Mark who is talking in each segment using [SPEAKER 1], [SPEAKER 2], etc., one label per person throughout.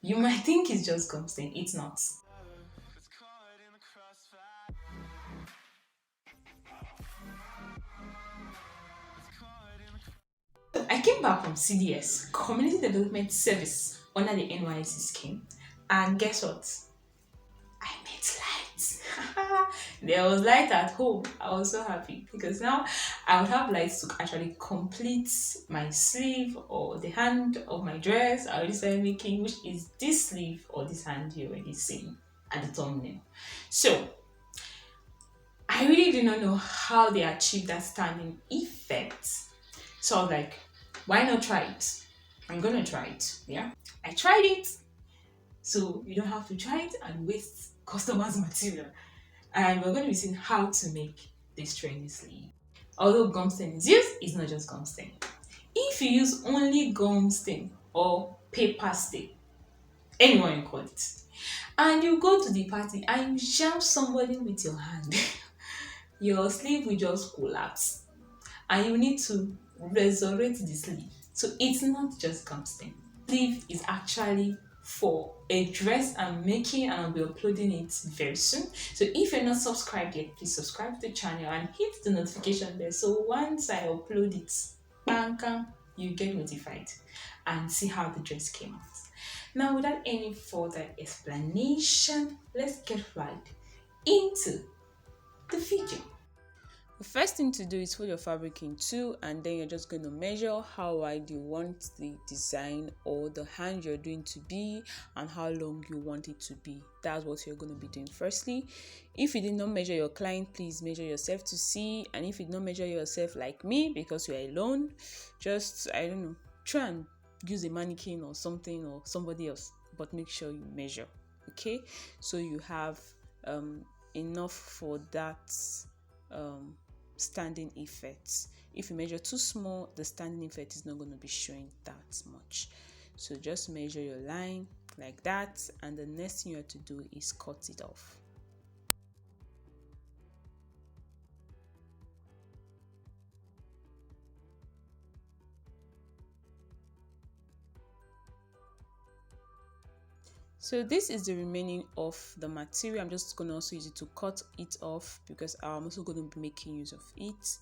[SPEAKER 1] You might think it's just gum stain, it's not. I came back from CDS, Community Development Service, under the NYC scheme, and guess what? I met lights. There was light at home. I was so happy because now I would have lights to actually complete my sleeve or the hand of my dress. I already started making which is this sleeve or this hand you already seen at the thumbnail. So I really do not know how they achieved that standing effect. So I was like, why not try it? I'm gonna try it. Yeah. I tried it. So you don't have to try it and waste customers' material. And we're going to be seeing how to make this trendy sleeve. Although gum stain is used, it's not just gum stain. If you use only gum stain or paper stain, anyone you call it, and you go to the party and you jam somebody with your hand, your sleeve will just collapse and you need to resurrect the sleeve. So it's not just gum stain. Sleeve is actually for a dress I'm making and I'll be uploading it very soon. So if you're not subscribed yet, please subscribe to the channel and hit the notification bell. So once I upload it, bang, you get notified and see how the dress came out. Now, without any further explanation, let's get right into the video. The first thing to do is fold your fabric in two, and then you're just going to measure how wide you want the design or the hand you're doing to be and how long you want it to be. That's what you're going to be doing firstly. If you did not measure your client, please measure yourself to see. And if you did not measure yourself like me because you're alone, just, I don't know, try and use a mannequin or something or somebody else, but make sure you measure. Okay, so you have enough for that standing effects. If you measure too small, the standing effect is not going to be showing that much. So just measure your line like that, and the next thing you have to do is cut it off. So this is the remaining of the material. I'm just going to also use it to cut it off because I'm also going to be making use of it.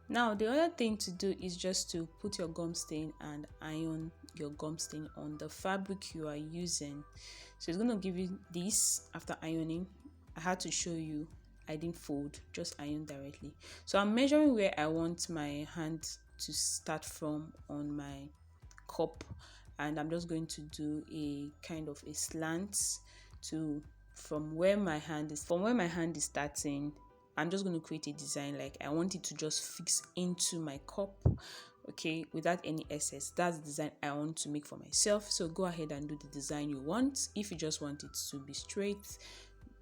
[SPEAKER 1] Now the other thing to do is just to put your gum stain and iron your gum stain on the fabric you are using. So it's going to give you this after ironing. I had to show you, I didn't fold, just iron directly. So I'm measuring where I want my hand to start from on my cup, and I'm just going to do a kind of a slant to from where my hand is starting. I'm just going to create a design like I want it to just fix into my cup, okay, without any excess. That's the design I want to make for myself. So go ahead and do the design you want. If you just want it to be straight,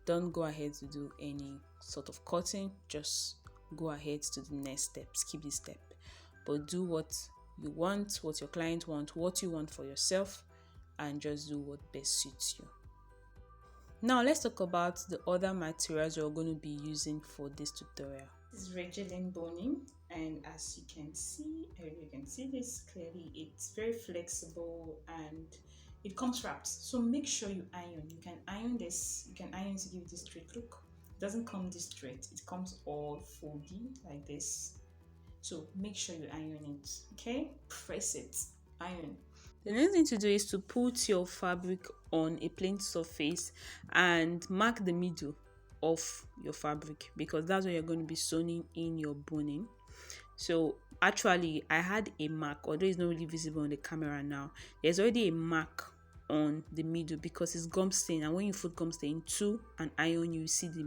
[SPEAKER 1] don't go ahead to do any sort of cutting. Just go ahead to the next step, skip this step, but do what you want, what your client wants, what you want for yourself, and just do what best suits you. Now let's talk about the other materials you're going to be using for this tutorial. This is Rigilene boning, and as you can see this clearly, it's very flexible and it comes wrapped. So make sure you iron. You can iron this, you can iron to give it a straight look. It doesn't come this straight, it comes all foldy like this. So make sure you iron it, okay? Press it, iron. The next thing to do is to put your fabric on a plain surface and mark the middle of your fabric because that's where you're going to be sewing in your boning. So actually I had a mark, although it's not really visible on the camera now. There's already a mark on the middle because it's gum stain, and when you fold gum stain into an iron, you see the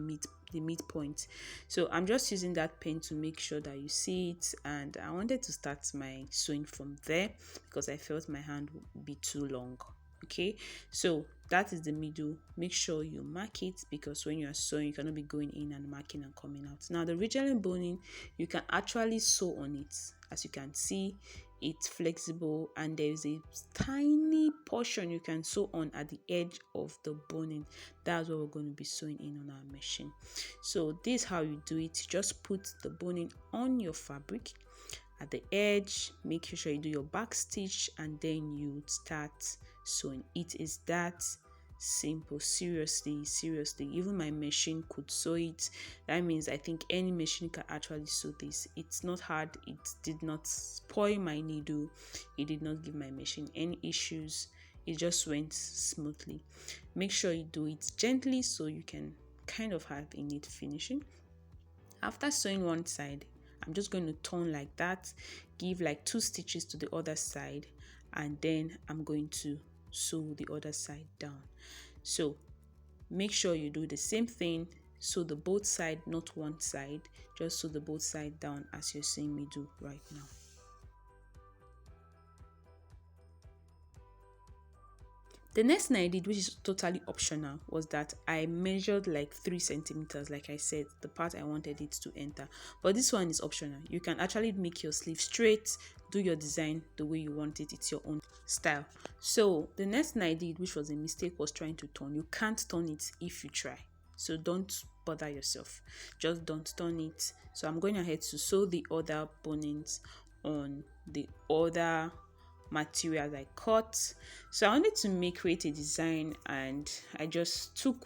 [SPEAKER 1] midpoint. So I'm just using that pen to make sure that you see it, and I wanted to start my sewing from there because I felt my hand would be too long. Okay, so that is the middle. Make sure you mark it because when you are sewing, you cannot be going in and marking and coming out. Now the Rigilene boning, you can actually sew on it. As you can see, it's flexible and there is a tiny portion you can sew on at the edge of the boning. That's what we're going to be sewing in on our machine. So this is how you do it. Just put the boning on your fabric at the edge, make sure you do your back stitch, and then you start sewing. It is that simple. Seriously, even my machine could sew it. That means I think any machine can actually sew this. It's not hard. It did not spoil my needle. It did not give my machine any issues. It just went smoothly. Make sure you do it gently so you can kind of have a neat finishing. After sewing one side, I'm just going to turn like that, give like 2 stitches to the other side, and then I'm going to sew the other side down. So make sure you do the same thing, sew the both side, not one side, just sew the both side down as you're seeing me do right now. The next thing I did, which is totally optional, was that I measured like 3 centimeters, like I said, the part I wanted it to enter. But this one is optional. You can actually make your sleeve straight, do your design the way you want it. It's your own style. So the next thing I did, which was a mistake, was trying to turn. You can't turn it if you try. So don't bother yourself. Just don't turn it. So I'm going ahead to sew the other bonings on the other materials I cut. So I wanted to create a design, and I just took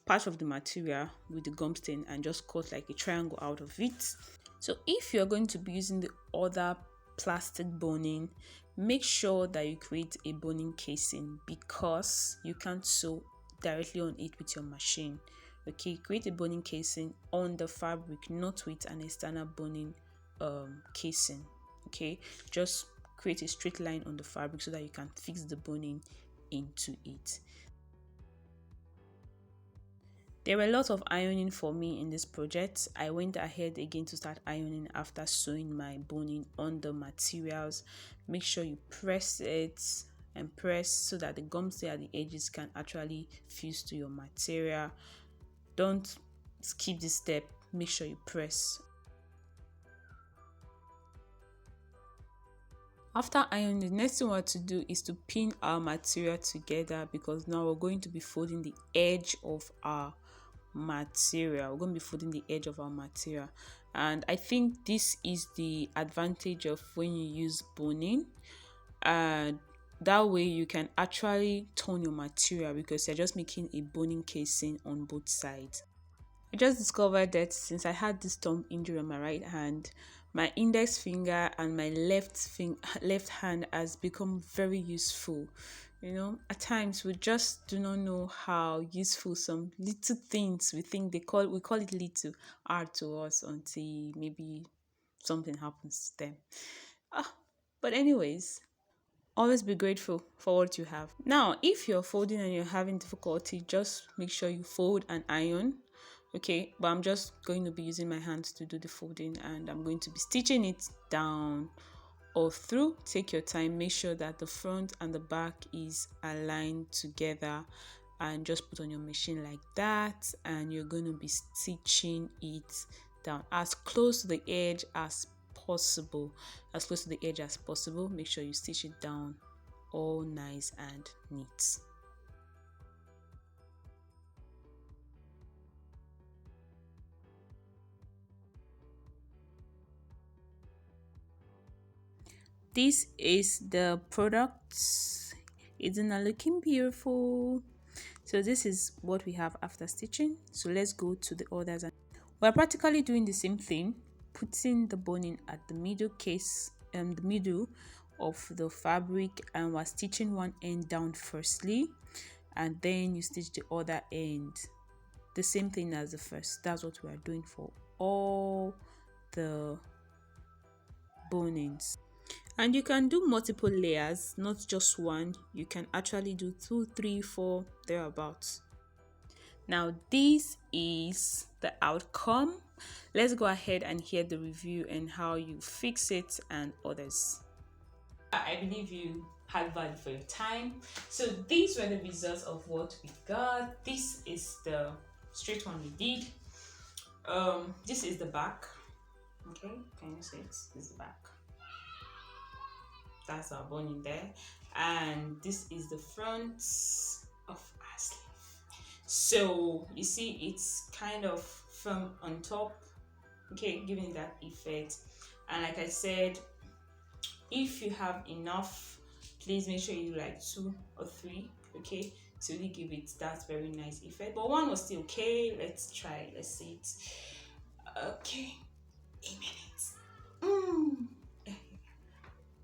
[SPEAKER 1] part of the material with the gum stain and just cut like a triangle out of it. So if you're going to be using the other plastic boning, make sure that you create a boning casing, because you can't sew directly on it with your machine. Okay, create a boning casing on the fabric, not with an external boning casing. Okay, just create a straight line on the fabric so that you can fix the boning into it. There were a lot of ironing for me in this project. I went ahead again to start ironing after sewing my boning on the materials. Make sure you press it and press so that the gum stain at the edges can actually fuse to your material. Don't skip this step. Make sure you press. After ironing, the next thing we want to do is to pin our material together, because now we're going to be folding the edge of our material. We're going to be folding the edge of our material, and I think this is the advantage of when you use boning. That way you can actually turn your material, because you're just making a boning casing on both sides. I just discovered that since I had this thumb injury on my right hand, my index finger and my left hand has become very useful. You know, at times we just do not know how useful some little things we think we call it little are to us until maybe something happens to them. But anyways, always be grateful for what you have. Now, if you're folding and you're having difficulty, just make sure you fold and iron. Okay, but I'm just going to be using my hands to do the folding, and I'm going to be stitching it down or through. Take your time, make sure that the front and the back is aligned together, and just put on your machine like that, and you're going to be stitching it down as close to the edge as possible. Make sure you stitch it down all nice and neat. This is the product. Isn't it looking beautiful? So this is what we have after stitching. So let's go to the others. We're practically doing the same thing, putting the boning at the middle the middle of the fabric, and we're stitching one end down firstly, and then you stitch the other end. The same thing as the first. That's what we are doing for all the bonings. And you can do multiple layers, not just one. You can actually do 2, 3, 4, thereabouts. Now this is the outcome. Let's go ahead and hear the review and how you fix it and others. I believe you had value for your time. So these were the results of what we got. This is the straight one we did. This is the back. Okay, can you see it? This is the back. That's our boning there, and this is the front of our sleeve. So you see it's kind of firm on top, okay, giving that effect, And like I said, if you have enough, please make sure you do like 2 or 3, okay, to really give it that very nice effect. But one was still okay. Let's try. Let's see it. Okay, a minute.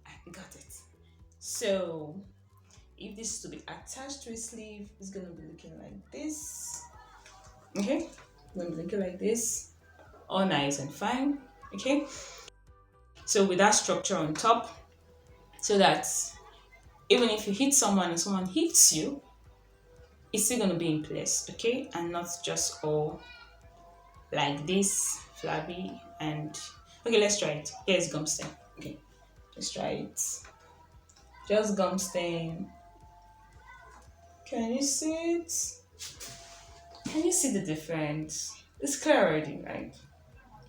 [SPEAKER 1] I got it. So if this is to be attached to a sleeve, it's gonna be looking like this. Okay, gonna be looking like this, all nice and fine. Okay, so with that structure on top, so that even if you hit someone and someone hits you, it's still gonna be in place, okay, and not just all like this flabby. And okay, let's try it. Here's gum stain. Okay, let's try it. Just gum stain. Can you see it? Can you see the difference? It's clear already, right?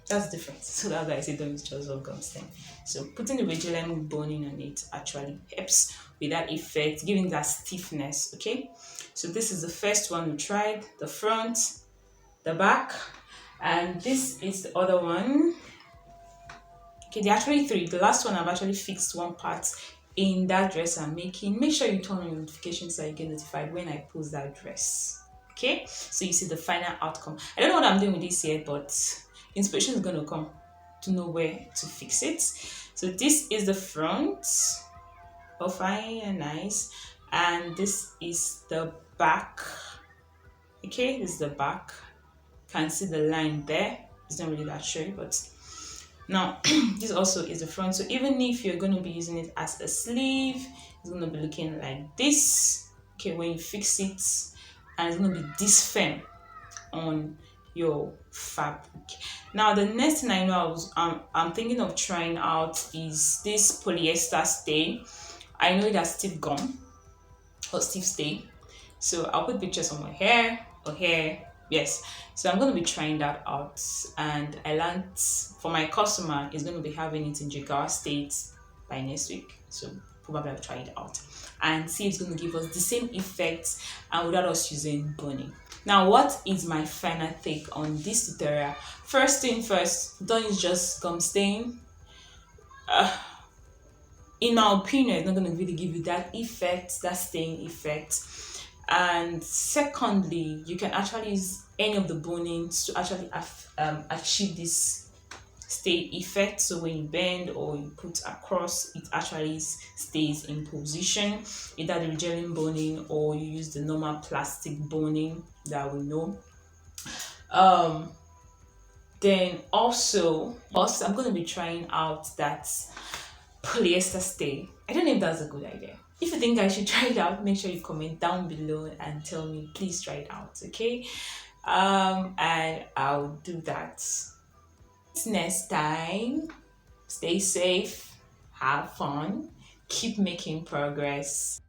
[SPEAKER 1] That's different. So that's why I say don't use just of gum stain. So putting the Rigilene boning on it actually helps with that effect, giving that stiffness. Okay. So this is the first one we tried, the front, the back, and this is the other one. Okay, there are actually 3. The last one I've actually fixed one part in that dress I'm making. Make sure you turn on your notifications so you get notified when I post that dress. Okay, so you see the final outcome. I don't know what I'm doing with this yet, but inspiration is going to come to know where to fix it. So this is the front, all fine and nice, and this is the back. Okay, this is the back. Can see the line there. It's not really that sure, but now this also is the front. So even if you're going to be using it as a sleeve, it's going to be looking like this. Okay, when you fix it, and it's going to be this firm on your fabric. Now the next thing I know I'm thinking of trying out is this polyester stay. I know it has stiff gum or stiff stay, so I'll put pictures on my hair or hair. Yes, so I'm going to be trying that out, and I learned for my customer is going to be having it in Jigawa State by next week, so probably I'll try it out and see if it's going to give us the same effect and without us using boning. Now, what is my final take on this tutorial? First thing first, don't use just gum stain. In my opinion, it's not going to really give you that effect, that stain effect. And secondly, you can actually use any of the bonings to actually achieve this stay effect. So when you bend or you put across, it actually stays in position, either the Rigilene boning or you use the normal plastic boning that we know. Then also I'm going to be trying out that polyester stay. I don't know if that's a good idea. If you think I should try it out, make sure you comment down below and tell me, please try it out, okay? And I'll do that next time. Stay safe, have fun, keep making progress.